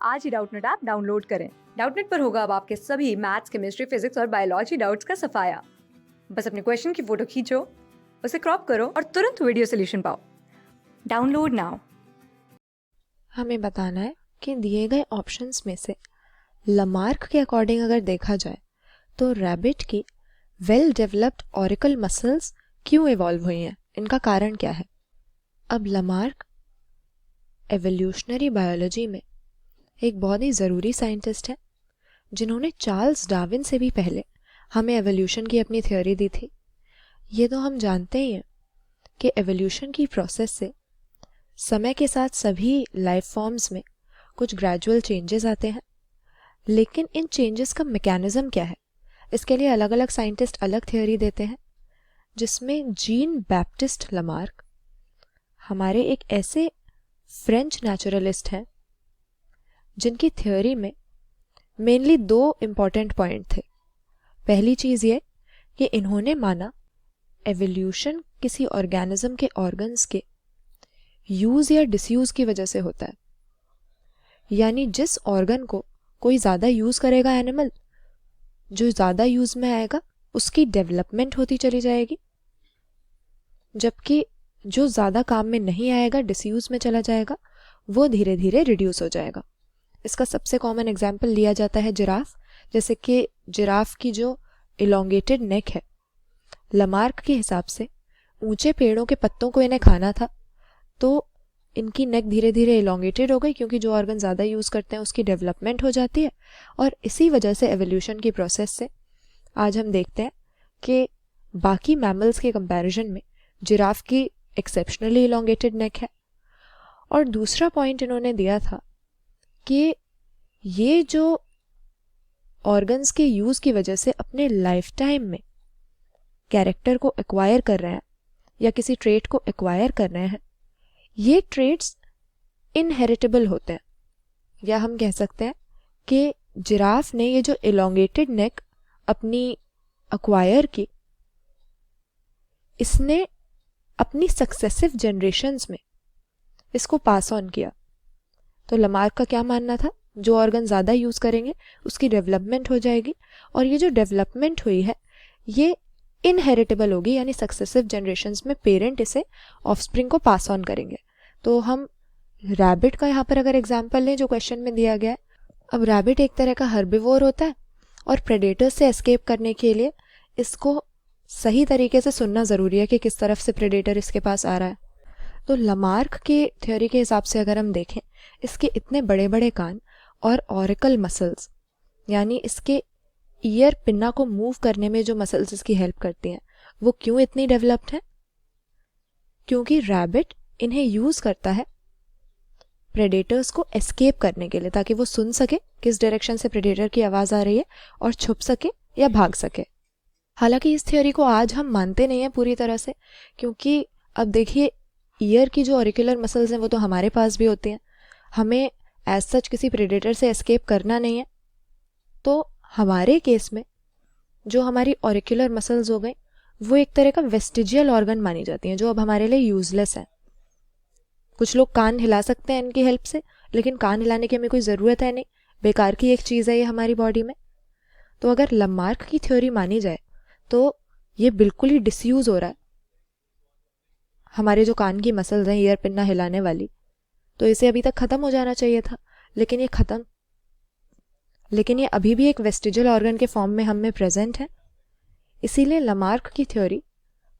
आज ही Doubtnut app download करें। Doubtnut पर होगा अब आपके सभी मैथ्स, केमिस्ट्री, फिजिक्स और बायोलॉजी डाउट्स का सफाया। बस अपने क्वेश्चन की फोटो खींचो, उसे क्रॉप करो और तुरंत वीडियो सोल्यूशन पाओ। Download now. हमें बताना है कि दिए गए ऑप्शंस में से लमार्क के अकॉर्डिंग अगर देखा जाए तो रैबिट की वेल डेवलप्ड ऑरिकल मसल्स क्यों इवॉल्व हुई हैं, इनका कारण क्या है। अब लमार्क एवोल्यूशनरी बायोलॉजी में एक बहुत ही ज़रूरी साइंटिस्ट है जिन्होंने चार्ल्स डार्विन से भी पहले हमें एवोल्यूशन की अपनी थ्योरी दी थी। ये तो हम जानते ही हैं कि एवोल्यूशन की प्रोसेस से समय के साथ सभी लाइफ फॉर्म्स में कुछ ग्रेजुअल चेंजेस आते हैं, लेकिन इन चेंजेस का मैकेनिज्म क्या है, इसके लिए अलग अलग साइंटिस्ट अलग थ्योरी देते हैं, जिसमें जीन बैप्टिस्ट लमार्क हमारे एक ऐसे फ्रेंच नेचुरलिस्ट हैं जिनकी थ्योरी में मेनली दो इम्पॉर्टेंट पॉइंट थे। पहली चीज़ ये कि इन्होंने माना एवोल्यूशन किसी ऑर्गेनिज्म के ऑर्गन्स के यूज़ या डिसयूज़ की वजह से होता है, यानी जिस ऑर्गन को कोई ज़्यादा यूज़ करेगा एनिमल, जो ज़्यादा यूज़ में आएगा उसकी डेवलपमेंट होती चली जाएगी, जबकि जो ज़्यादा काम में नहीं आएगा, डिसयूज़ में चला जाएगा, वो धीरे धीरे रिड्यूस हो जाएगा। इसका सबसे कॉमन एग्जाम्पल लिया जाता है जिराफ। जैसे कि जिराफ की जो इलोंगेटेड नेक है, लमार्क के हिसाब से ऊंचे पेड़ों के पत्तों को इन्हें खाना था, तो इनकी नेक धीरे धीरे इलोंगेटेड हो गई क्योंकि जो ऑर्गन ज़्यादा यूज़ करते हैं उसकी डेवलपमेंट हो जाती है। और इसी वजह से एवोल्यूशन की प्रोसेस से आज हम देखते हैं कि बाकी मैमल्स के कंपैरिजन में जिराफ की एक्सेप्शनली इलोंगेटेड नेक है। और दूसरा पॉइंट इन्होंने दिया था कि ये जो ऑर्गन्स के यूज़ की वजह से अपने लाइफ टाइम में कैरेक्टर को एक्वायर कर रहे हैं या किसी ट्रेट को एक्वायर कर रहे हैं, ये ट्रेट्स इनहेरिटेबल होते हैं। या हम कह सकते हैं कि जिराफ ने ये जो इलोंगेटेड नेक अपनी एक्वायर की, इसने अपनी सक्सेसिव जनरेशन्स में इसको पास ऑन किया। तो लमार्क का क्या मानना था, जो ऑर्गन ज़्यादा यूज़ करेंगे उसकी डेवलपमेंट हो जाएगी, और ये जो डेवलपमेंट हुई है ये इनहेरिटेबल होगी, यानी सक्सेसिव जनरेशन्स में पेरेंट इसे ऑफस्प्रिंग को पास ऑन करेंगे। तो हम रैबिट का यहाँ पर अगर एग्जाम्पल लें जो क्वेश्चन में दिया गया है, अब रैबिट एक तरह का हर्बिवोर होता है और प्रेडेटर्स से एस्केप करने के लिए इसको सही तरीके से सुनना ज़रूरी है कि किस तरफ से प्रेडेटर इसके पास आ रहा है। तो लमार्क के थ्योरी के हिसाब से अगर हम देखें, इसके इतने बड़े बड़े कान और ऑरिकल मसल्स, यानी इसके ईयर पिन्ना को मूव करने में जो मसल्स इसकी हेल्प करती हैं, वो क्यों इतनी डेवलप्ड हैं? क्योंकि रैबिट इन्हें यूज़ करता है प्रेडेटर्स को एस्केप करने के लिए, ताकि वो सुन सके किस डायरेक्शन से प्रेडेटर की आवाज़ आ रही है और छुप सके या भाग सके। हालांकि इस थ्योरी को आज हम मानते नहीं हैं पूरी तरह से, क्योंकि अब देखिए ईयर की जो ऑरिकुलर मसल्स हैं वो तो हमारे पास भी होती हैं, हमें एज सच किसी प्रेडेटर से एस्केप करना नहीं है। तो हमारे केस में जो हमारी ऑरिकुलर मसल्स हो गई वो एक तरह का वेस्टिजियल ऑर्गन मानी जाती हैं, जो अब हमारे लिए यूजलेस है। कुछ लोग कान हिला सकते हैं इनकी हेल्प से, लेकिन कान हिलाने की हमें कोई ज़रूरत है नहीं, बेकार की एक चीज़ है ये हमारी बॉडी में। तो अगर लमार्क की थ्योरी मानी जाए तो ये बिल्कुल ही डिसयूज़ हो रहा है, हमारे जो कान की मसल्स हैं ईयर पिन्ना हिलाने वाली, तो इसे अभी तक ख़त्म हो जाना चाहिए था, लेकिन ये अभी भी एक वेस्टिजियल ऑर्गन के फॉर्म में हम में प्रेजेंट है। इसीलिए लमार्क की थ्योरी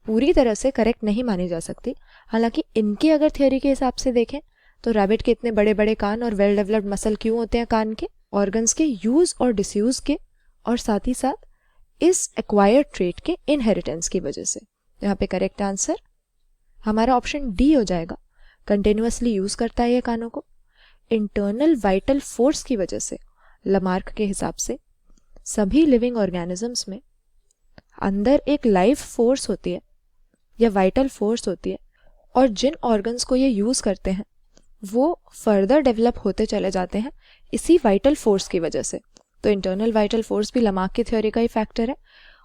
पूरी तरह से करेक्ट नहीं मानी जा सकती। हालांकि इनके अगर थ्योरी के हिसाब से देखें तो रैबिट के इतने बड़े बड़े कान और वेल डेवलप्ड मसल क्यों होते हैं कान के, ऑर्गन्स के यूज़ और डिसयूज़ के, और साथ ही साथ इस एक्वायर्ड ट्रेट के इनहेरिटेंस की वजह से। यहाँ पे करेक्ट आंसर हमारा ऑप्शन डी हो जाएगा। कंटिन्यूअसली यूज़ करता है ये कानों को। इंटरनल वाइटल फोर्स की वजह से लमार्क के हिसाब से सभी लिविंग ऑर्गेनिजम्स में अंदर एक लाइफ फोर्स होती है या वाइटल फोर्स होती है, और जिन ऑर्गन्स को ये यूज़ करते हैं वो फर्दर डेवलप होते चले जाते हैं इसी वाइटल फोर्स की वजह से। तो इंटरनल वाइटल फोर्स भी लमार्क की थ्योरी का ही फैक्टर है,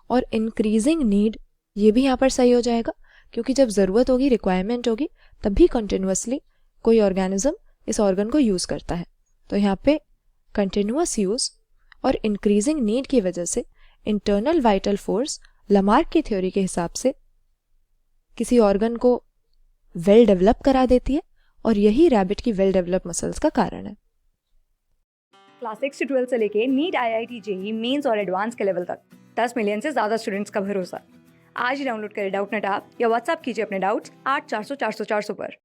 और इंक्रीजिंग नीड ये भी यहाँ पर सही हो जाएगा, क्योंकि जब ज़रूरत होगी, रिक्वायरमेंट होगी, तभी कंटिन्यूअसली कोई ऑर्गेनिज्म इस ऑर्गन को यूज़ करता है। तो यहाँ पे कंटिन्यूअस यूज़ और इंक्रीजिंग नीड की वजह से इंटरनल वाइटल फोर्स लमार्क की थ्योरी के हिसाब से किसी ऑर्गन को वेल डेवलप करा देती है और यही रैबिट की वेल डेवलप मसल्स का कारण है। क्लास 6 से 12 से लेके नीट, IIT, जेई मेंस और एडवांस के लेवल तक 10 मिलियन से ज़्यादा स्टूडेंट्स का भरोसा। आज ही डाउनलोड करें डाउटनेट ऐप या व्हाट्सएप कीजिए अपने डाउट्स 8400 400 400 पर।